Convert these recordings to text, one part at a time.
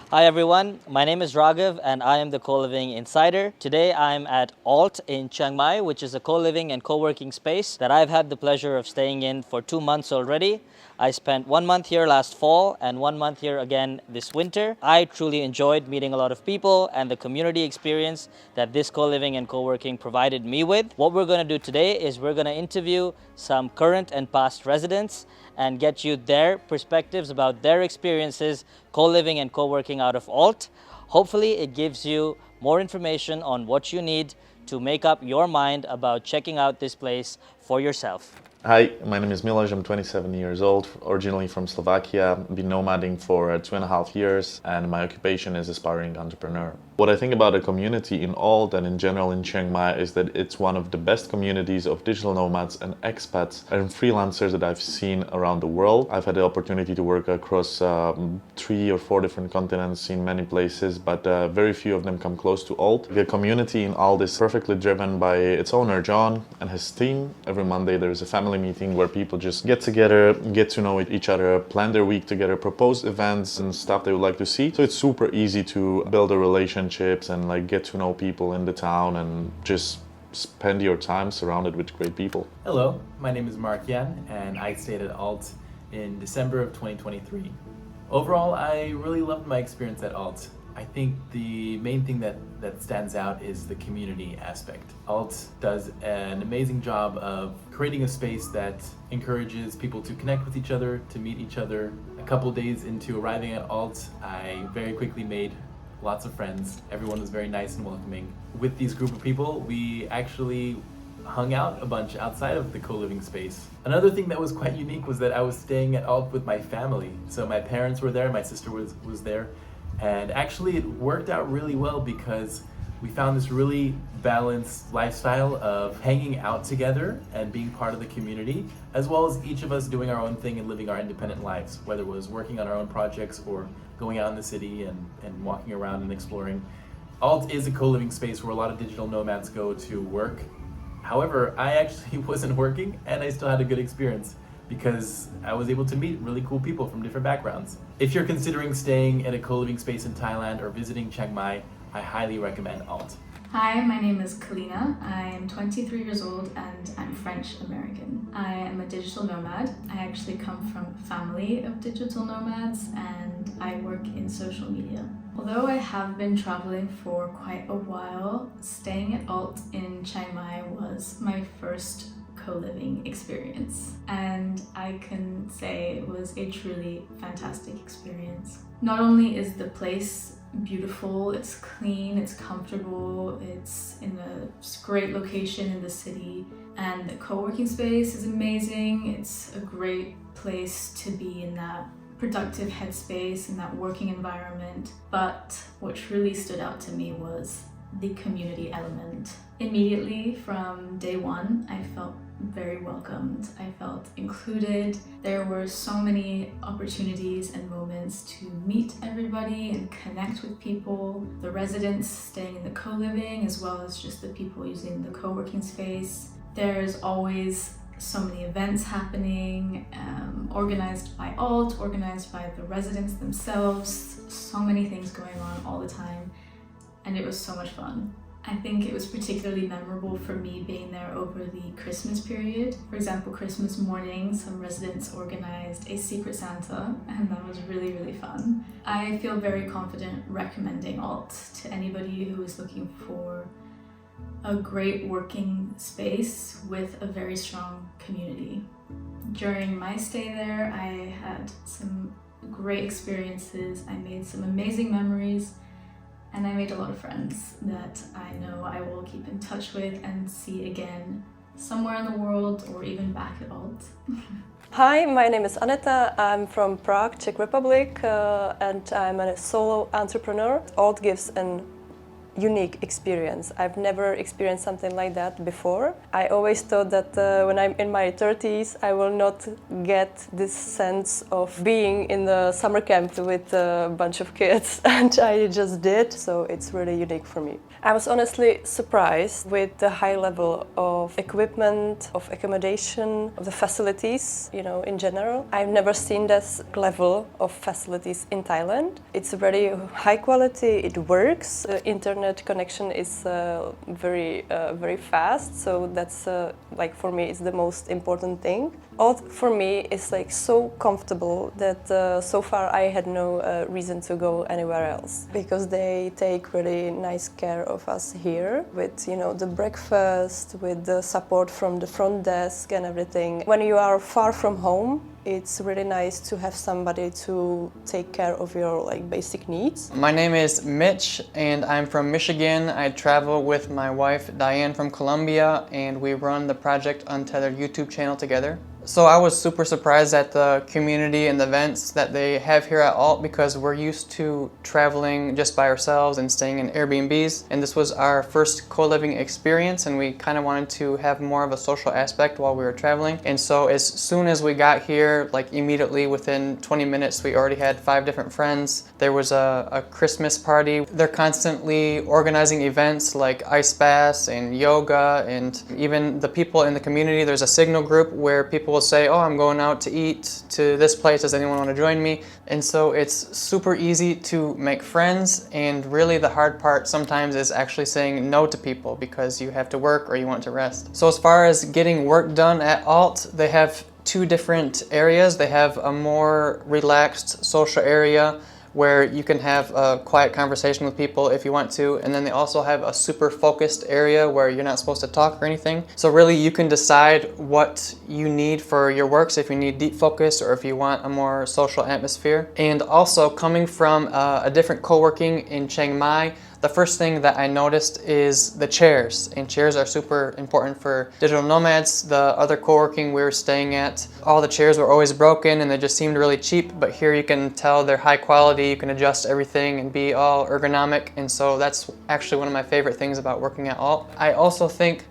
Hi everyone, my name is Raghav and I am the Co-Living Insider. Today I'm at Alt in Chiang Mai, which is a co-living and co-working space that I've had the pleasure of staying in for 2 months already. I spent 1 month here last fall and 1 month here again this winter. I truly enjoyed meeting a lot of people and the community experience that this co-living and co-working provided me with. What we're going to do today is we're going to interview some current and past residents and get you their perspectives about their experiences co-living and co-working out of Alt. Hopefully it gives you more information on what you need to make up your mind about checking out this place for yourself. Hi, my name is Milos. I'm 27 years old, originally from Slovakia. Been nomading for 2.5 years, and my occupation is aspiring entrepreneur. What I think about the community in Alt and in general in Chiang Mai is that it's one of the best communities of digital nomads and expats and freelancers that I've seen around the world. I've had the opportunity to work across 3 or 4 different continents in many places, but very few of them come close to Alt. The community in Alt is perfectly driven by its owner, John, and his team. Every Monday there's a family meeting where people just get together, get to know each other, plan their week together, propose events and stuff they would like to see. So it's super easy to build a relationships and get to know people in the town and just spend your time surrounded with great people. Hello, my name is Mark Yan and I stayed at Alt in December of 2023. Overall, I really loved my experience at Alt. I think the main thing that stands out is the community aspect. Alt does an amazing job of creating a space that encourages people to connect with each other, to meet each other. A couple days into arriving at Alt, I very quickly made lots of friends. Everyone was very nice and welcoming. With these group of people, we actually hung out a bunch outside of the co-living space. Another thing that was quite unique was that I was staying at Alt with my family. So my parents were there, my sister was there. And actually it worked out really well because we found this really balanced lifestyle of hanging out together and being part of the community, as well as each of us doing our own thing and living our independent lives, whether it was working on our own projects or going out in the city and walking around and exploring. Alt is a co-living space where a lot of digital nomads go to work. However, I actually wasn't working and I still had a good experience because I was able to meet really cool people from different backgrounds. If you're considering staying at a co-living space in Thailand or visiting Chiang Mai, I highly recommend Alt. Hi, my name is Kina. I am 23 years old and I'm French American. I am a digital nomad. I actually come from a family of digital nomads and I work in social media. Although I have been traveling for quite a while, staying at Alt in Chiang Mai was my first co-living experience, and I can say it was a truly fantastic experience. Not only is the place beautiful, it's clean, it's comfortable, it's in a great location in the city, and the co-working space is amazing. It's a great place to be in that productive headspace, in that working environment. But what truly stood out to me was the community element. Immediately from day one, I felt very welcomed. I felt included. There were so many opportunities and moments to meet everybody and connect with people, the residents staying in the co-living as well as just the people using the co-working space. There's always so many events happening, organized by Alt, organized by the residents themselves, so many things going on all the time, and it was so much fun. I think it was particularly memorable for me being there over the Christmas period. For example, Christmas morning, some residents organized a Secret Santa, and that was really, really fun. I feel very confident recommending Alt to anybody who is looking for a great working space with a very strong community. During my stay there, I had some great experiences. I made some amazing memories, and I made a lot of friends that I know I will keep in touch with and see again somewhere in the world or even back at Alt. Hi, my name is Aneta. I'm from Prague, Czech Republic, and I'm a solo entrepreneur. Alt gives an unique experience. I've never experienced something like that before. I always thought that when I'm in my 30s, I will not get this sense of being in the summer camp with a bunch of kids, and I just did, so it's really unique for me. I was honestly surprised with the high level of equipment, of accommodation, of the facilities, in general. I've never seen this level of facilities in Thailand. It's very high quality, it works. The internet connection is very fast, so that's like for me is the most important thing. Alt for me is like so comfortable that so far I had no reason to go anywhere else, because they take really nice care of us here with the breakfast, with the support from the front desk and everything. When you are far from home, it's really nice to have somebody to take care of your basic needs. My name is Mitch and I'm from Michigan. I travel with my wife Diane from Colombia, and we run the Project Untethered YouTube channel together. So I was super surprised at the community and the events that they have here at Alt, because we're used to traveling just by ourselves and staying in Airbnbs, and this was our first co-living experience, and we kind of wanted to have more of a social aspect while we were traveling. And so as soon as we got here, immediately within 20 minutes we already had 5 different friends. There was a Christmas party. They're constantly organizing events like ice baths and yoga, and even the people in the community, there's a signal group where people will say, oh, I'm going out to eat to this place, does anyone want to join me? And so it's super easy to make friends, and really the hard part sometimes is actually saying no to people because you have to work or you want to rest. So as far as getting work done at Alt, they have 2 different areas. They have a more relaxed social area where you can have a quiet conversation with people if you want to, and then they also have a super focused area where you're not supposed to talk or anything. So really you can decide what you need for your work, so if you need deep focus or if you want a more social atmosphere. And also, coming from a different co-working in Chiang Mai, the first thing that I noticed is the chairs, and chairs are super important for digital nomads. The other co-working we were staying at, all the chairs were always broken and they just seemed really cheap, but here you can tell they're high quality, you can adjust everything and be all ergonomic, and so that's actually one of my favorite things about working at Alt. I also think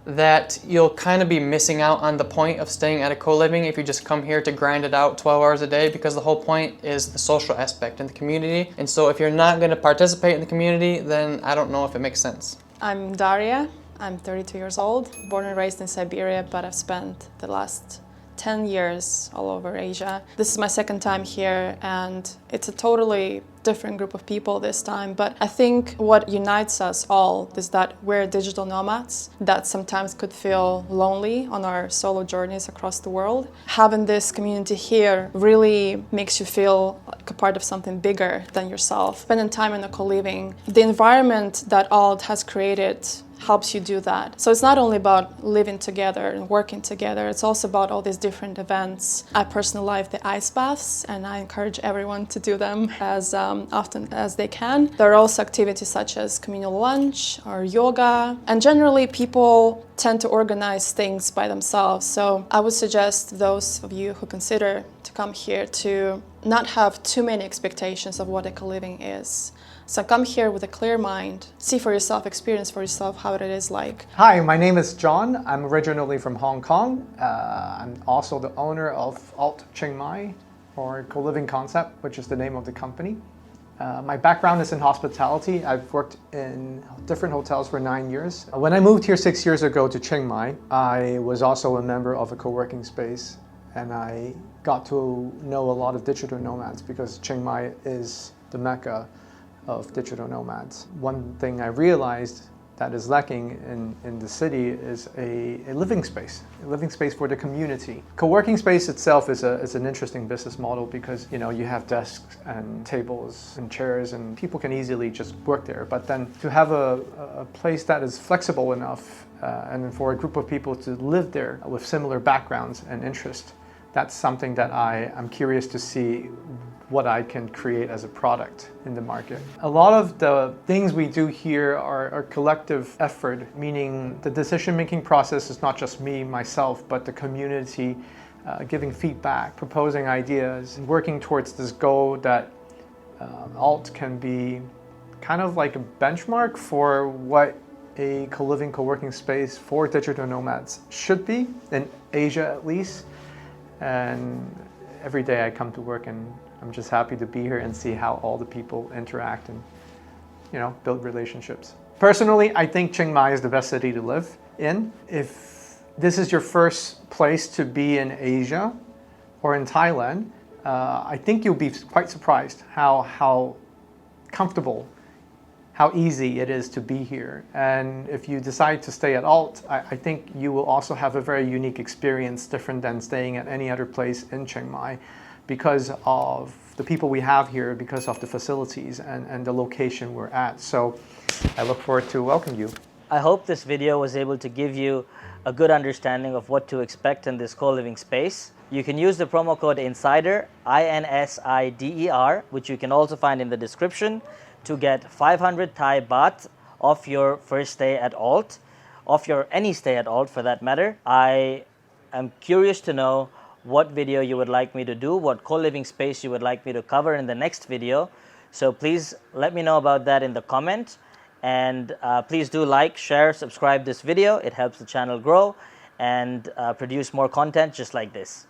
that you'll kind of be missing out on the point of staying at a co-living if you just come here to grind it out 12 hours a day, because the whole point is the social aspect in the community. And so if you're not going to participate in the community, then I don't know if it makes sense. I'm Daria. I'm 32 years old, born and raised in Siberia, but I've spent the last 10 years all over Asia. This is my second time here, and it's a totally different group of people this time. But I think what unites us all is that we're digital nomads that sometimes could feel lonely on our solo journeys across the world. Having this community here really makes you feel like a part of something bigger than yourself. Spending time in a co-living, the environment that Alt has created helps you do that. So it's not only about living together and working together, it's also about all these different events. I personally love the ice baths, and I encourage everyone to do them as often as they can. There are also activities such as communal lunch or yoga, and generally people tend to organize things by themselves. So I would suggest those of you who consider to come here to not have too many expectations of what a co-living is. So come here with a clear mind, see for yourself, experience for yourself how it is like. Hi, my name is John. I'm originally from Hong Kong. I'm also the owner of Alt Chiang Mai, or Co-Living Concept, which is the name of the company. My background is in hospitality. I've worked in different hotels for 9 years. When I moved here 6 years ago to Chiang Mai, I was also a member of a co-working space, and I got to know a lot of digital nomads because Chiang Mai is the mecca of digital nomads. One thing I realized that is lacking in the city is a living space for the community. Co-working space itself is an interesting business model because you have desks and tables and chairs and people can easily just work there. But then to have a place that is flexible enough and for a group of people to live there with similar backgrounds and interests, that's something that I'm curious to see what I can create as a product in the market. A lot of the things we do here are collective effort, meaning the decision-making process is not just me, myself, but the community giving feedback, proposing ideas, working towards this goal that Alt can be kind of like a benchmark for what a co-living, co-working space for digital nomads should be, in Asia at least. And every day I come to work and I'm just happy to be here and see how all the people interact and, you know, build relationships. Personally, I think Chiang Mai is the best city to live in. If this is your first place to be in Asia or in Thailand, I think you'll be quite surprised how comfortable, how easy it is to be here. And if you decide to stay at Alt, I think you will also have a very unique experience, different than staying at any other place in Chiang Mai, because of the people we have here, because of the facilities and the location we're at. So I look forward to welcome you. I hope this video was able to give you a good understanding of what to expect in this co-living space. You can use the promo code INSIDER, INSIDER, which you can also find in the description, to get 500 Thai baht off your first stay at Alt, off your any stay at Alt for that matter. I am curious to know what video you would like me to do, what co-living space you would like me to cover in the next video. So please let me know about that in the comment. And please do like, share, subscribe this video. It helps the channel grow and produce more content just like this.